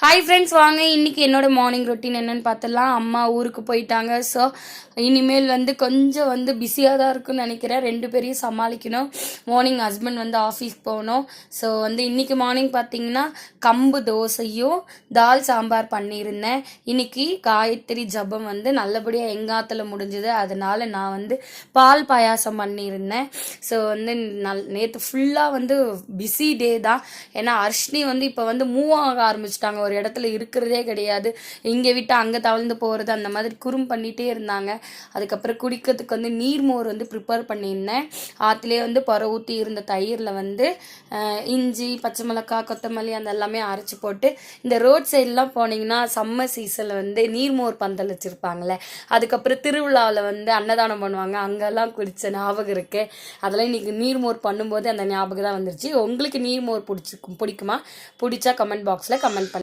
Hi friends, வாங்க இன்றைக்கி என்னோடய மார்னிங் ரொட்டீன் என்னென்னு பார்த்துடலாம். அம்மா ஊருக்கு போயிட்டாங்க. ஸோ இனிமேல் கொஞ்சம் பிஸியாக தான் இருக்குன்னு நினைக்கிறேன். 2 பேரையும் சமாளிக்கணும். மார்னிங் ஹஸ்பண்ட் ஆஃபீஸ்க்கு போகணும். ஸோ இன்றைக்கி மார்னிங் பார்த்திங்கன்னா கம்பு தோசையும் தால் சாம்பார் பண்ணியிருந்தேன். இன்றைக்கி காயத்ரி ஜபம் நல்லபடியாக எங்காத்தில் முடிஞ்சுது. அதனால் நான் பால் பாயாசம் பண்ணியிருந்தேன். ஸோ நேற்று ஃபுல்லாக பிஸி டே தான். ஏன்னா அர்ஷ்னி இப்போ மூவ் ஆக ஆரம்பிச்சிட்டாங்க. ஒரு இடத்துல இருக்கிறதே கிடையாது. இங்கே விட்டு அங்கே தவழ்ந்து போகிறது அந்த மாதிரி பண்ணிகிட்டே இருந்தாங்க. அதுக்கப்புறம் குடிக்கிறதுக்கு நீர்மோர் ப்ரிப்பேர் பண்ணியிருந்தேன். ஆற்றுலேயே பொற ஊற்றி இருந்த தயிரில் இஞ்சி, பச்சை மிளகாய், கொத்தமல்லி அந்த எல்லாமே அரைச்சி போட்டு, இந்த ரோட் சைட்லாம் போனீங்கன்னா சம்மர் சீசனில் நீர்மோர் பந்தல் வச்சுருப்பாங்களே, அதுக்கப்புறம் திருவிழாவில் அன்னதானம் பண்ணுவாங்க, அங்கெல்லாம் குடித்த ஞாபகம் இருக்குது. அதெல்லாம் இன்றைக்கி நீர்மோர் பண்ணும்போது அந்த ஞாபகம் தான் வந்துருச்சு. உங்களுக்கு நீர்மோர் பிடிக்குமா? பிடிச்சா கமெண்ட் பாக்ஸில் கமெண்ட் பண்ணி